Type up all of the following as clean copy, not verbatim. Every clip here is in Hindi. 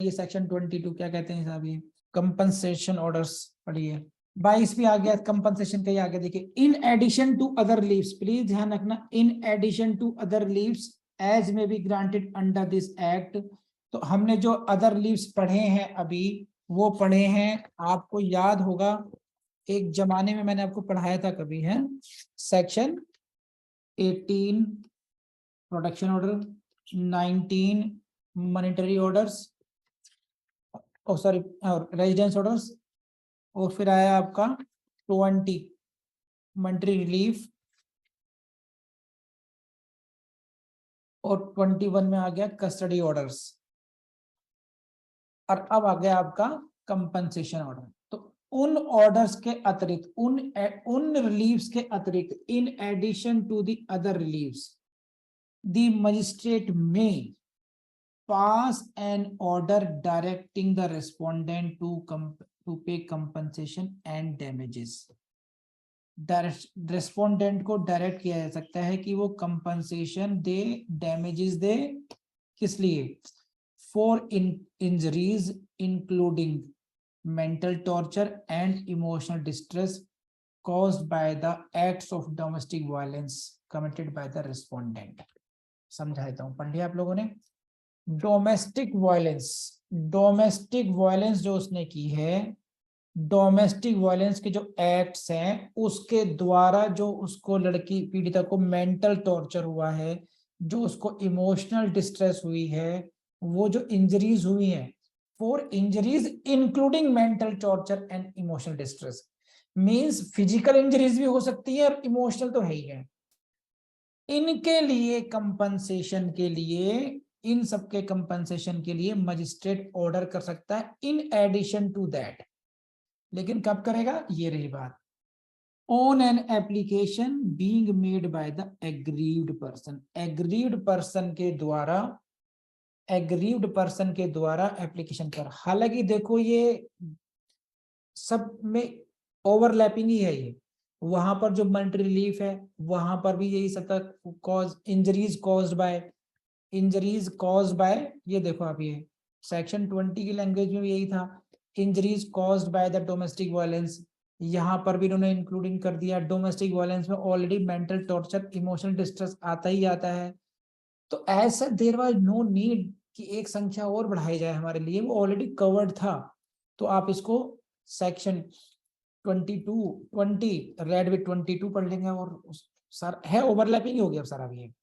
ये सेक्शन 22 क्या कहते हैं साहब, ये कंपनसेशन ऑर्डर्स पढ़िए। 22 भी आ गया कंपनसेशन का ही आ गया। देखिए, in addition to other leaves, please ध्यान रखना, in addition to other leaves as may be granted under this act. तो हमने जो अदर लीव्स पढ़े हैं अभी, वो पढ़े हैं, आपको याद होगा एक जमाने में मैंने आपको पढ़ाया था कभी, है section 18 production order, 19 monetary orders, और सॉरी रेजिडेंस ऑर्डर्स, और फिर आया आपका 20 मॉनेटरी रिलीफ, और 21 में आ गया कस्टडी ऑर्डर्स, और अब आ गया आपका कंपनसेशन ऑर्डर। तो उन ऑर्डर्स के अतिरिक्त, उन रिलीव्स के अतिरिक्त, in addition to the other reliefs, the magistrate में pass an order directing the respondent to pay compensation and damages। Respondent को डायरेक्ट किया जा सकता है कि वो कंपनसेशन दे, डैमेजेस दे, किस लिए? For injuries including mental torture and emotional distress caused by the acts of domestic violence committed by the respondent। समझा देता हूं, पढ़ लिया आप लोगों ने? डोमेस्टिक वायलेंस जो उसने की है, डोमेस्टिक वायलेंस के जो एक्ट्स हैं उसके द्वारा जो उसको, लड़की पीड़िता को मेंटल टॉर्चर हुआ है, जो उसको इमोशनल डिस्ट्रेस हुई है, वो जो इंजरीज हुई हैं, for injuries including mental torture and emotional distress, means physical injuries भी हो सकती है और इमोशनल तो है ही है। इनके लिए कंपनसेशन के लिए, इन सबके कंपनसेशन के लिए मजिस्ट्रेट ऑर्डर कर सकता है इन एडिशन टू दैट। लेकिन कब करेगा? ये रही बात, on an application being made by the aggrieved person. Aggrieved person के द्वारा एप्लीकेशन कर। हालांकि देखो ये सब में ओवरलैपिंग ही है, ये वहां पर जो मॉनेटरी रिलीफ है वहां पर भी यही सब कॉज, इंजरीज कॉज्ड बाय, ये देखो आप, ये सेक्शन 20 की लैंग्वेज में भी यही था, injuries caused by the domestic violence. यहाँ पर भी उन्होंने इंक्लूडिंग कर दिया, डोमेस्टिक वायलेंस में already mental torture, emotional distress आता ही आता है। तो ऐसा देयर वाज नो नीड कि एक संख्या और बढ़ाई जाए हमारे लिए, वो ऑलरेडी कवर्ड था। तो आप इसको सेक्शन 20 रेड विथ 22 पढ़ लेंगे, और सर है ओवरलैपिंग ही हो गया अब सारा भी।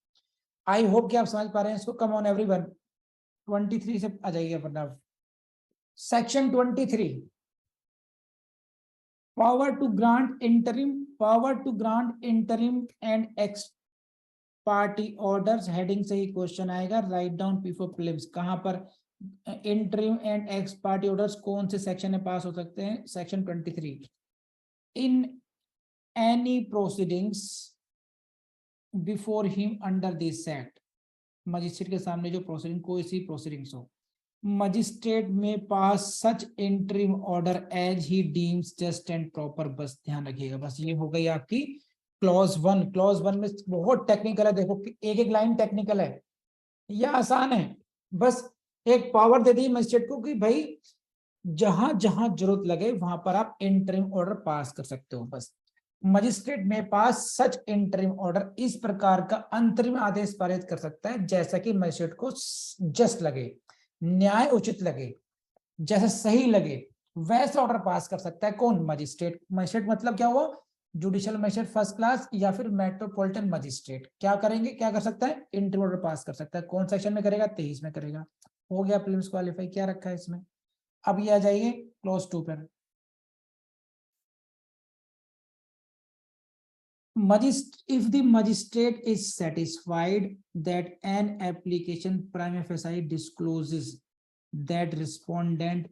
आई होप कि आप समझ पा रहे हैं इसको। कम ऑन एवरीवन, 23 से आ जाइए अपना। Section 23, power to grant interim and ex parte orders, heading से ही क्वेश्चन आएगा। Write down P for prelims. कहां पर interim and ex parte orders कौन से सेक्शन में पास हो सकते हैं? Section 23। In any proceedings before him under this act, magistrate के सामने जो प्रोसीडिंग, कोई सी प्रोसीडिंग्स हो, magistrate may pass such interim order as he deems just and proper. बस ध्यान रखिएगा, बस ये हो गई आपकी क्लॉज 1। क्लॉज 1 में बहुत टेक्निकल है, देखो एक एक लाइन टेक्निकल है, यह आसान है। बस एक पावर दे दी मजिस्ट्रेट को कि भाई जहां जहां जरूरत लगे वहां पर आप इंटरिम ऑर्डर पास कर सकते हो। बस magistrate may pass such interim order, इस प्रकार का अंतरिम आदेश पारित कर सकता है जैसा कि मजिस्ट्रेट को जस्ट लगे, न्याय उचित लगे, जैसा सही लगे वैसा ऑर्डर पास कर सकता है। कौन? मजिस्ट्रेट। मजिस्ट्रेट मतलब क्या हुआ? जुडिशियल मजिस्ट्रेट फर्स्ट क्लास या फिर मेट्रोपॉलिटन मजिस्ट्रेट। क्या करेंगे, क्या कर सकता है? इंटरिम ऑर्डर पास कर सकता है। कौन सेक्शन में करेगा? 23 में करेगा। हो गया प्रीलिम्स क्वालिफाई। क्या रखा है इसमें? अब ये आ जाइए क्लॉज 2 पर। if the magistrate is satisfied that an application prima facie discloses that respondent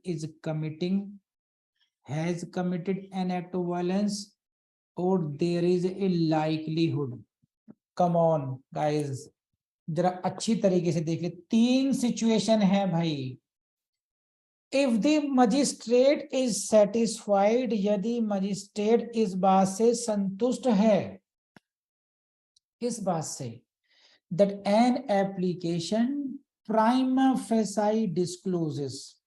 has committed an act of violence, or there is a likelihood, come on guys, जरा अच्छी तरीके से देखिए, 3 सिचुएशन है भाई। If the magistrate is satisfied, यदि मजिस्ट्रेट इस बात से संतुष्ट है, किस बात से? That an application prima facie discloses,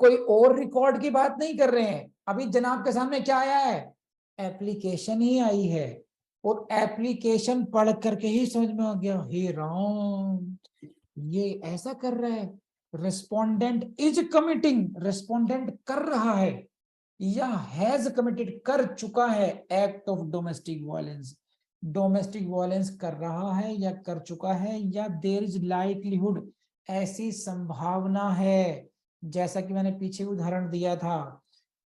कोई और रिकॉर्ड की बात नहीं कर रहे हैं, अभी जनाब के सामने क्या आया है, एप्लीकेशन ही आई है, और एप्लीकेशन पढ़ करके ही समझ में आ गया, हे राम ये ऐसा कर रहा है, रिस्पोंडेंट इज कमिटिंग, रिस्पोंडेंट कर रहा है या हैज कमिटेड कर चुका है act of domestic violence, domestic violence कर रहा है या कर चुका है, या देयर इज लाइक्लीहुड ऐसी संभावना है, जैसा कि मैंने पीछे उदाहरण दिया था,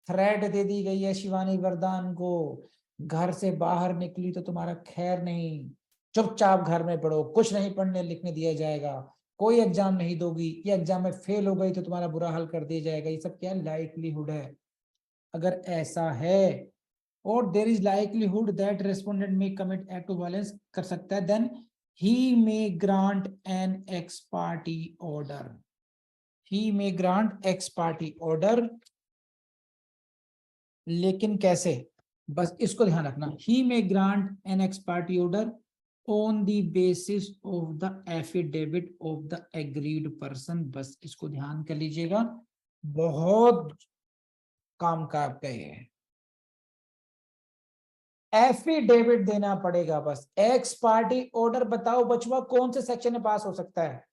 थ्रेट दे दी गई है शिवानी वरदान को, घर से बाहर निकली तो तुम्हारा खैर नहीं, चुपचाप घर में पढ़ो, कुछ नहीं पढ़ने लिखने दिया जाएगा, कोई एग्जाम नहीं दोगी, ये एग्जाम में फेल हो गई तो तुम्हारा बुरा हाल कर दिया जाएगा, ये सब क्या लाइक्लीहुड है। अगर ऐसा है और there is likelihood that respondent may commit act of violence कर सकता है, then he may grant an ex parte order, he may grant ex parte order, लेकिन कैसे, बस इसको ध्यान रखना, he may grant an ex parte order on the basis of the affidavit of the aggrieved person, बस इसको ध्यान कर लीजिएगा, बहुत काम का आपका ये है, एफिडेविट देना पड़ेगा बस। एक्स पार्टी ऑर्डर बताओ बचवा कौन से सेक्शन में पास हो सकता है,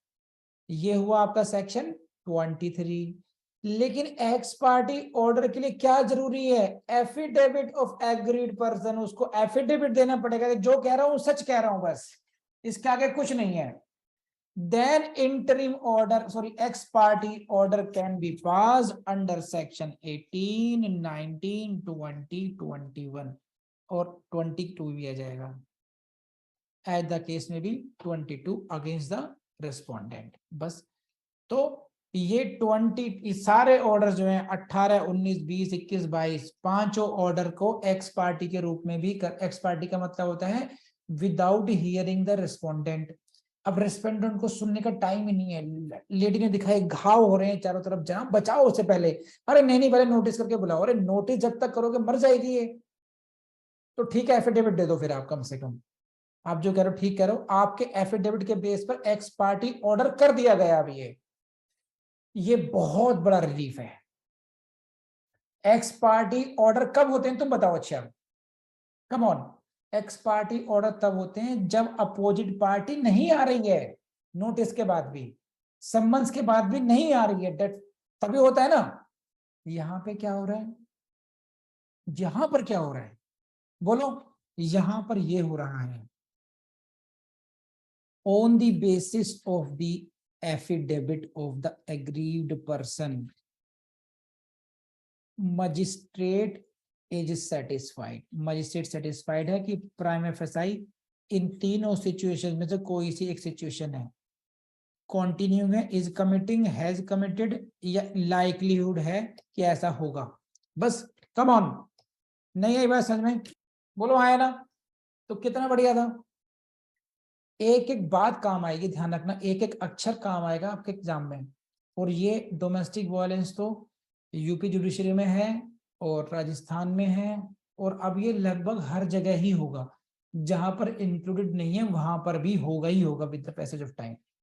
ये हुआ आपका सेक्शन 23, लेकिन एक्स पार्टी ऑर्डर के लिए क्या जरूरी है, एफिडेविट ऑफ एग्रीड पर्सन, उसको एफिडेविट देना पड़ेगा, जो कह रहा हूं सच कह रहा हूं बस, इसके आगे कुछ नहीं है। Then interim order, sorry, ex parte order can be passed under section 18, 19, 20, 21 और 22 भी आ जाएगा, एज द केस में भी 22 अगेंस्ट द रेस्पोंडेंट। बस तो ये 20 सारे ऑर्डर जो हैं 18, 19, 20, 21, 22 पांचों ऑर्डर को एक्स पार्टी के रूप में भी एक्स पार्टी का मतलब होता है विदाउट हियरिंग द रेस्पोंडेंट। अब रेस्पोंडेंट को सुनने का टाइम ही नहीं है, लेडी ने दिखाए घाव हो रहे हैं चारों तरफ, जहां बचाओ उससे पहले, अरे नहीं पहले नोटिस करके बुलाओ, अरे नोटिस जब तक करोगे मर जाएगी ये, तो ठीक है एफिडेविट दे दो फिर आप, कम से कम आप जो कह रहे हो ठीक कह रहे हो, आपके एफिडेविट के बेस पर एक्स पार्टी ऑर्डर कर दिया गया। अब ये बहुत बड़ा रिलीफ है। एक्स पार्टी ऑर्डर कब होते हैं तुम बताओ, अच्छा come on, x parte order तब होते हैं जब अपोजिट पार्टी नहीं आ रही है, नोटिस के बाद भी, सम्मन्स के बाद भी नहीं आ रही है, तभी होता है ना। यहां पे क्या हो रहा है, यहां पर क्या हो रहा है बोलो, यहां पर ये हो रहा है on the basis of the affidavit of the aggrieved person magistrate is satisfied, magistrate satisfied है कि प्राइम एफएसआई इन तीनों सिचुएशन में से कोई सी एक सिचुएशन है, कॉन्टिन्यू है, इज कमिटिंग, हैज कमिटेड, या लाइक्लीहुड है कि ऐसा होगा। बस कम ऑन, नहीं आई बात समझ में, बोलो आया ना, तो कितना बढ़िया था। एक एक बात काम आएगी, ध्यान रखना, एक एक अक्षर काम आएगा आपके एग्जाम में। और ये डोमेस्टिक वायलेंस तो यूपी जुडिशरी में है और राजस्थान में है, और अब ये लगभग हर जगह ही होगा, जहां पर इंक्लूडेड नहीं है वहां पर भी होगा ही होगा with the passage of time.